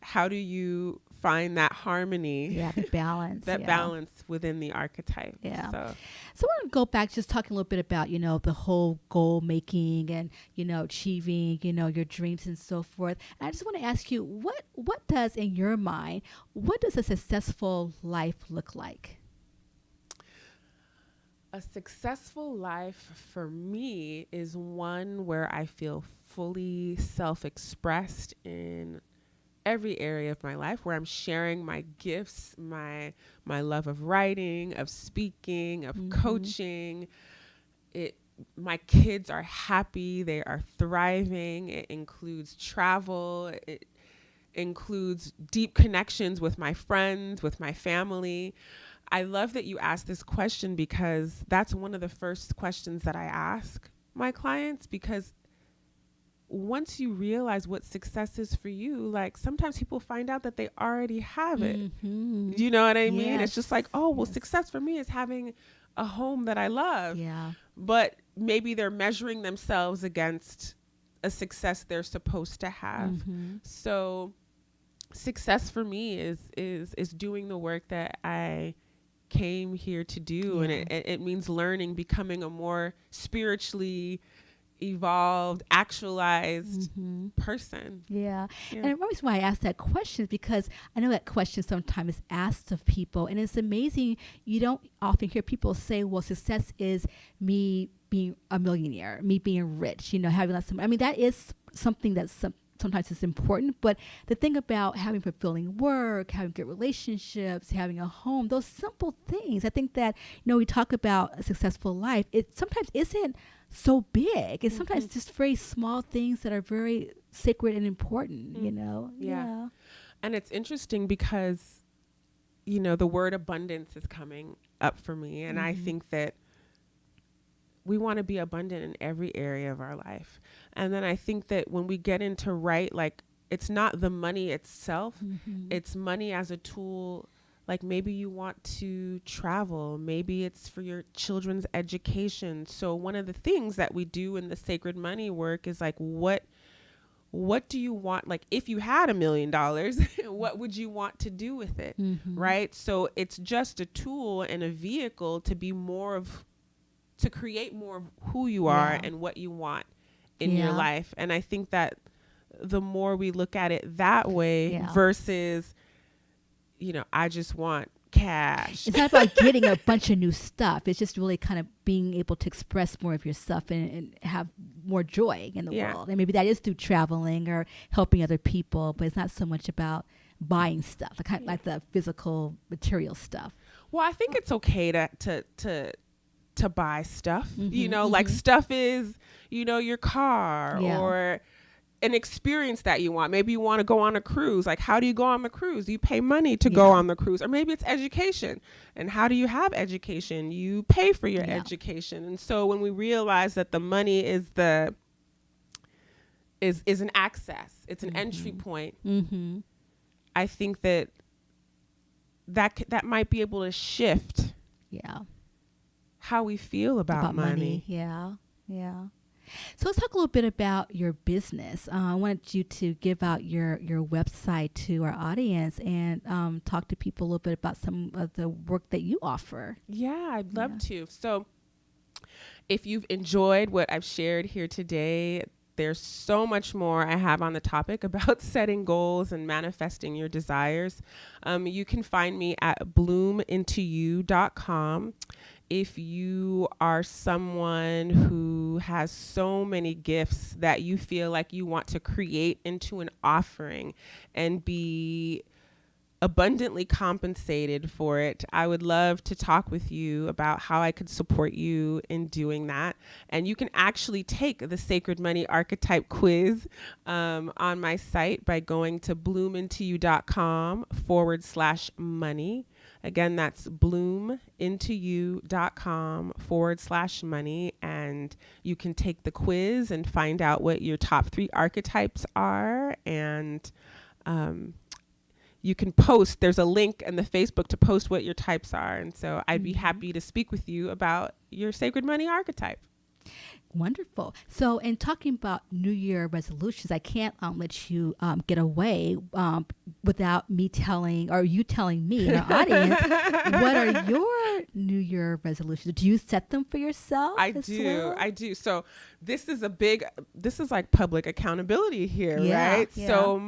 how do you find that harmony, Yeah. The balance. that Yeah. balance within the archetype? Yeah. So So I want to go back, just talking a little bit about, the whole goal making and, achieving, your dreams and so forth. And I just want to ask you, what does, in your mind, what does a successful life look like? a successful life for me is one where I feel fully self-expressed in every area of my life, where I'm sharing my gifts, my love of writing, of speaking, of coaching. My kids are happy, they are thriving. It includes travel, it includes deep connections with my friends, with my family. I love that you asked this question, because that's one of the first questions that I ask my clients, because once you realize what success is for you, like sometimes people find out that they already have it. Mm-hmm. Do you know what I mean? It's just Yes. like, oh, well, Yes. success for me is having a home that I love. Yeah. But maybe they're measuring themselves against a success they're supposed to have. Mm-hmm. So success for me is doing the work that I came here to do. Yeah. And it means learning, becoming a more spiritually evolved, actualized person. Yeah. Yeah. And the reason why I asked that question is because I know that question sometimes is asked of people. And it's amazing. You don't often hear people say, well, success is me being a millionaire, me being rich, having lots of, I mean, that is something that's sometimes it's important. But the thing about having fulfilling work, having good relationships, having a home, those simple things, I think that, we talk about a successful life. It sometimes isn't so big. It's sometimes just very small things that are very sacred and important, Yeah. And it's interesting because, the word abundance is coming up for me. And I think that we want to be abundant in every area of our life. And then I think that when we get into like, it's not the money itself, it's money as a tool. Like maybe you want to travel, maybe it's for your children's education. So one of the things that we do in the sacred money work is like, what do you want? Like if you had $1 million, what would you want to do with it? Right? So it's just a tool and a vehicle to be to create more of who you are and what you want in your life. And I think that the more we look at it that way versus, I just want cash. It's not about getting a bunch of new stuff. It's just really kind of being able to express more of yourself and have more joy in the world. And maybe that is through traveling or helping other people, but it's not so much about buying stuff, like the physical material stuff. Well, I think it's okay to buy stuff, like stuff is, your car or an experience that you want. Maybe you want to go on a cruise. Like, how do you go on the cruise? You pay money to go on the cruise. Or maybe it's education. And how do you have education? You pay for your education. And so when we realize that the money is is an access, it's an entry point, I think that might be able to shift how we feel about money. Yeah. So let's talk a little bit about your business. I wanted you to give out your website to our audience and talk to people a little bit about some of the work that you offer. Yeah, I'd love to. So if you've enjoyed what I've shared here today, there's so much more I have on the topic about setting goals and manifesting your desires. You can find me at bloomintoyou.com. If you are someone who has so many gifts that you feel like you want to create into an offering and be abundantly compensated for it, I would love to talk with you about how I could support you in doing that. And you can actually take the Sacred Money Archetype quiz on my site by going to bloomintoyou.com/money. Again, that's bloomintoyou.com/money. And you can take the quiz and find out what your top 3 archetypes are. And you can post, there's a link in the Facebook to post what your types are. And so I'd be happy to speak with you about your Sacred Money archetype. Wonderful. So in talking about New Year resolutions, I can't let you get away without me telling, or you telling me in our audience, what are your New Year resolutions? Do you set them for yourself? I do. So this is like public accountability here, right? Yeah. So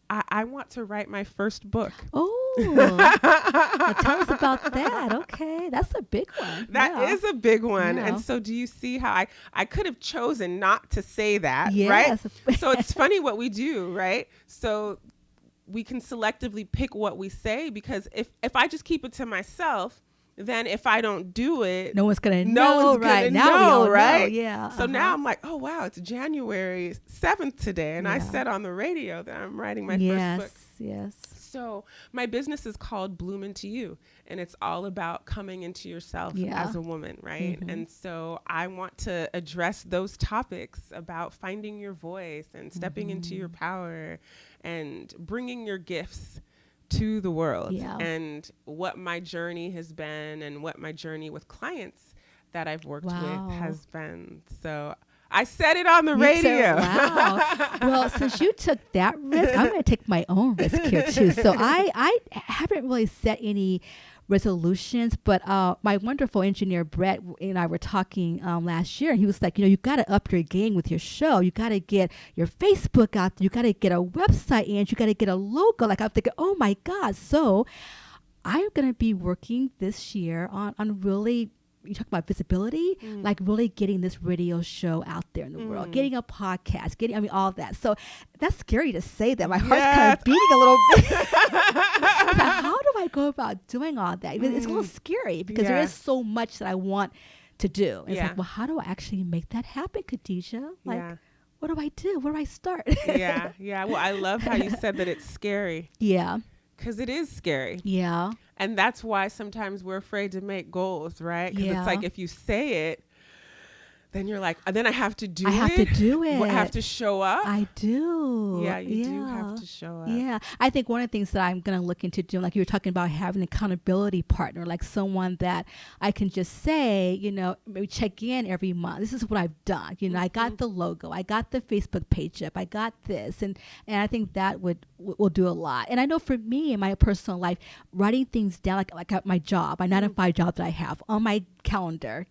I want to write my first book. Oh, well, tell us about that. Okay, that's a big one. That is a big one. Yeah. And so do you see how I could have chosen not to say that, yes. Right? So it's funny what we do, right? So we can selectively pick what we say, because if I just keep it to myself, then if I don't do it, no one's gonna know, right? Now, right? Know. Yeah. So now I'm like, oh wow, it's January 7th today, and I said on the radio that I'm writing my first book. Yes. So my business is called Bloom Into You, and it's all about coming into yourself as a woman, right? Mm-hmm. And so I want to address those topics about finding your voice and stepping into your power and bringing your gifts to the world, and what my journey has been and what my journey with clients that I've worked with has been. So I said it on the radio. Wow. Well, since you took that risk, I'm going to take my own risk here too. So I haven't really set any resolutions, but my wonderful engineer Brett and I were talking last year, and he was like, you got to up your game with your show. You got to get your Facebook out there. You got to get a website, and you got to get a logo. Like, I'm thinking, oh my God. So I'm going to be working this year on really, you talk about visibility, like really getting this radio show out there in the world, getting a podcast, all of that. So that's scary to say that. My heart's kind of beating a little bit. So how do I go about doing all that? It's a little scary because there is so much that I want to do. It's like, well, how do I actually make that happen, Kadidja? Like, what do I do? Where do I start? Yeah. Well, I love how you said that it's scary. Yeah. Because it is scary. Yeah. And that's why sometimes we're afraid to make goals, right? Because it's like, if you say it, then you're like, then I have to do it. I have to do it. I have to show up. I do. Yeah, you do have to show up. Yeah. I think one of the things that I'm going to look into doing, like you were talking about, having an accountability partner, like someone that I can just say, maybe check in every month. This is what I've done. I got the logo. I got the Facebook page up. I got this. And I think that will do a lot. And I know for me in my personal life, writing things down, like at my job, my 9-to-5 job that I have on my calendar,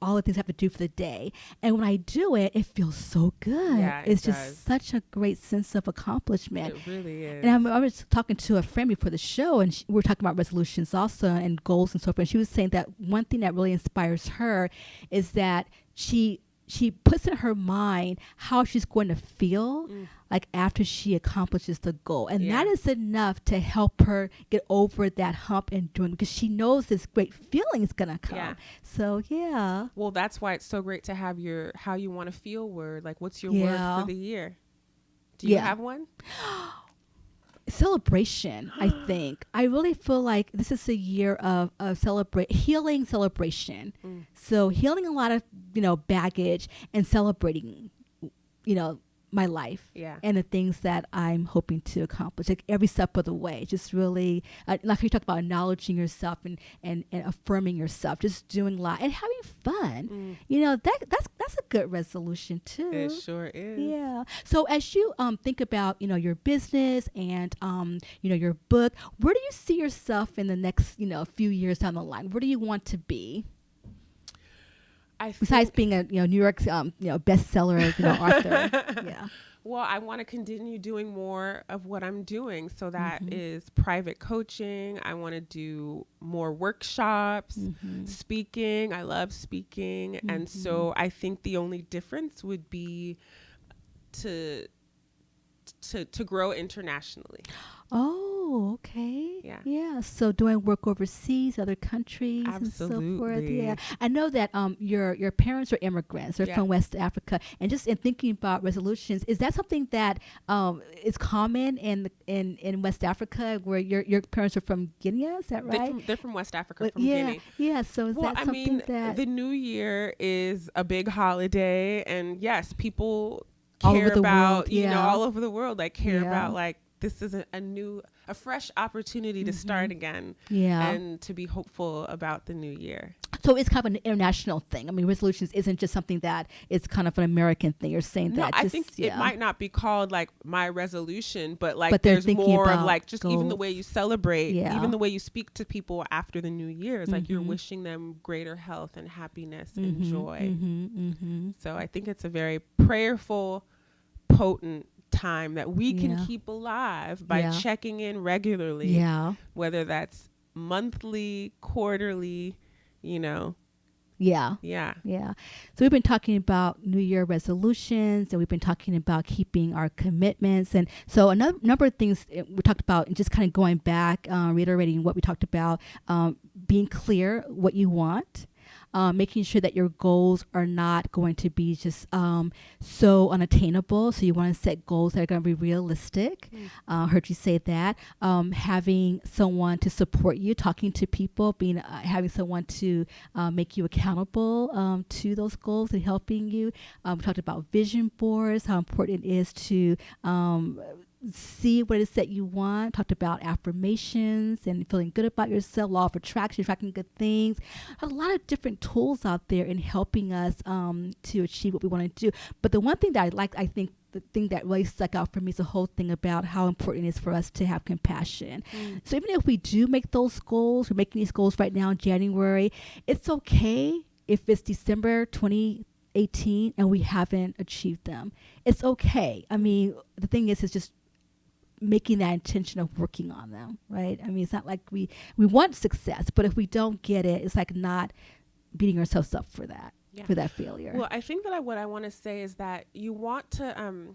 all the things I have to do for the day. And when I do it, it feels so good. Yeah, it's just such a great sense of accomplishment. It really is. And I was talking to a friend before the show, and we were talking about resolutions also and goals and so forth. And she was saying that one thing that really inspires her is that she puts in her mind how she's going to feel like after she accomplishes the goal. And that is enough to help her get over that hump and doing, because she knows this great feeling is going to come. Yeah. So, yeah. Well, that's why it's so great to have your how you want to feel word. Like, what's your word for the year? Do you have one? Celebration, I think. I really feel like this is a year of healing celebration. So healing a lot of, baggage and celebrating, my life and the things that I'm hoping to accomplish, like every step of the way. Just really, like you talked about, acknowledging yourself and affirming yourself, just doing a lot and having fun. That's a good resolution too. It sure is. Yeah. So as you think about, your business and, your book, where do you see yourself in the next, few years down the line? Where do you want to be? Besides being a New York bestseller author. Yeah. Well, I want to continue doing more of what I'm doing. So that is private coaching. I want to do more workshops, speaking. I love speaking. And so I think the only difference would be to grow internationally. Oh, Oh, okay. Yeah. Yeah. So doing work overseas, other countries and so forth. Absolutely. Yeah. I know that your parents are immigrants. They're Yeah. from West Africa. And just in thinking about resolutions, is that something that is common in West Africa where your parents are from Guinea? Is that right? They're from West Africa, from yeah. Guinea. Yeah. So is that something that the New Year is a big holiday, and yes, people all care over the about, world, you know, yeah. all over the world, like care Yeah. about like this is a fresh opportunity to start again, Yeah. and to be hopeful about the new year. So it's kind of an international thing. I mean, resolutions isn't just something that is kind of an American thing. You're saying No, that I just, think yeah. it might not be called like my resolution, but like But they're there's thinking more of about like just even the goals. way you celebrate, Yeah. even the way you speak to people after the new year is like you're wishing them greater health and happiness and joy. So I think it's a very prayerful, potent time that we can Yeah. keep alive by Yeah. checking in regularly, Yeah. whether that's monthly, quarterly, you know. Yeah. Yeah. Yeah. So we've been talking about New Year resolutions, and we've been talking about keeping our commitments. And so another number of things we talked about, and just kind of going back, reiterating what we talked about, being clear what you want. Making sure that your goals are not going to be just so unattainable. So you want to set goals that are going to be realistic. Heard you say that. Having someone to support you, talking to people, having someone to make you accountable to those goals and helping you. We talked about vision boards, how important it is to see what it is that you want. Talked about affirmations and feeling good about yourself, law of attraction, attracting good things. A lot of different tools out there in helping us to achieve what we want to do. But the one thing that I think the thing that really stuck out for me is the whole thing about how important it is for us to have compassion. So even if we do make those goals, we're making these goals right now in January, it's okay if it's December 2018 and we haven't achieved them. It's okay. I mean, the thing is just making that intention of working on them, right? I mean, it's not like we want success, but if we don't get it, it's like not beating ourselves up for that, for that failure. Well, I think that what I want to say is that you want to,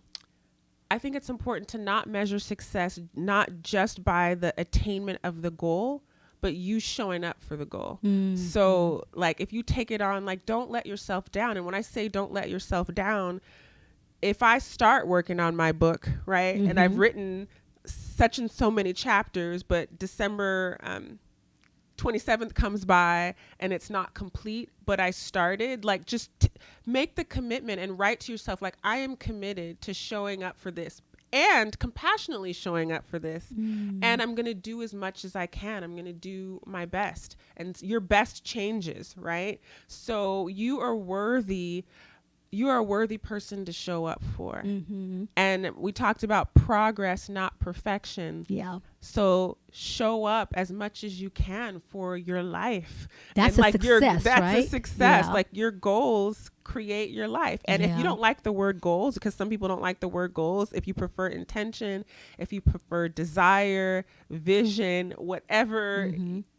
I think it's important to not measure success, not just by the attainment of the goal, but you showing up for the goal. So like, if you take it on, like, don't let yourself down. And when I say don't let yourself down, if I start working on my book, right, and I've written such and so many chapters, but December 27th comes by and it's not complete, but I started, like, just make the commitment and write to yourself, like, I am committed to showing up for this and compassionately showing up for this. And I'm going to do as much as I can. I'm going to do my best. And your best changes, right? So you are worthy. You are a worthy person to show up for. And we talked about progress, not perfection. Yeah. So show up as much as you can for your life. That's and a success, that's right? a success. Yeah. Like, your goals create your life. And if you don't like the word goals, because some people don't like the word goals, if you prefer intention, if you prefer desire, vision, whatever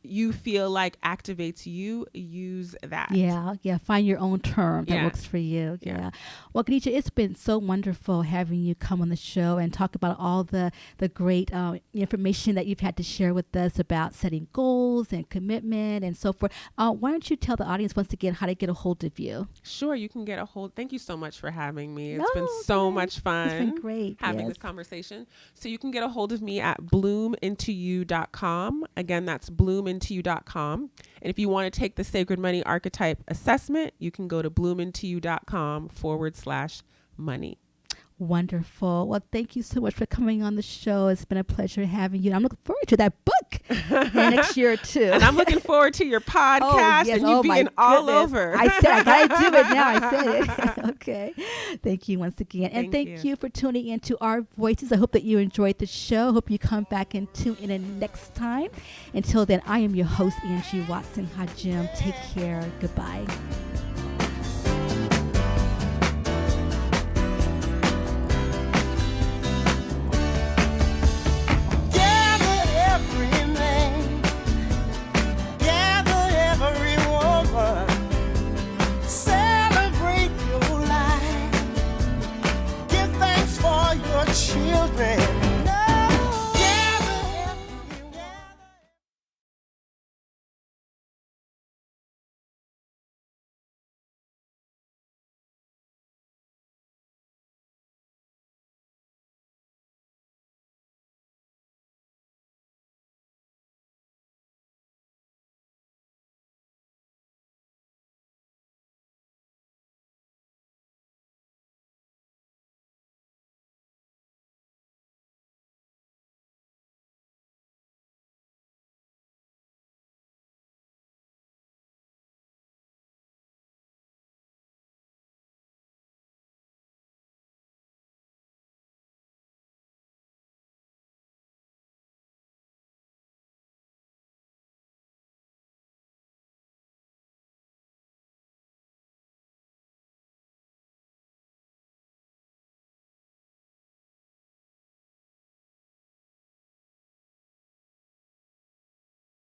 you feel like activates you, use that. Yeah. Find your own term that works for you. Yeah. Well, Kadidja, it's been so wonderful having you come on the show and talk about all the great information that you've had to share with us about setting goals and commitment and so forth. Why don't you tell the audience once again how to get a hold of you? Sure, you can get a hold. Thank you so much for having me. It's been so much fun. It's been great having this conversation. So you can get a hold of me at bloomintoyou.com. Again, that's bloomintoyou.com. And if you want to take the Sacred Money Archetype Assessment, you can go to bloomintoyou.com/money. Wonderful. Well, thank you so much for coming on the show. It's been a pleasure having you. I'm looking forward to that book next year too. And I'm looking forward to your podcast and you being all over. I said I gotta do it now. I said it. Okay. Thank you once again. And thank you for tuning in to Our Voices. I hope that you enjoyed the show. Hope you come back and tune in next time. Until then, I am your host, Angie Watson-Hajjem. Take care. Goodbye.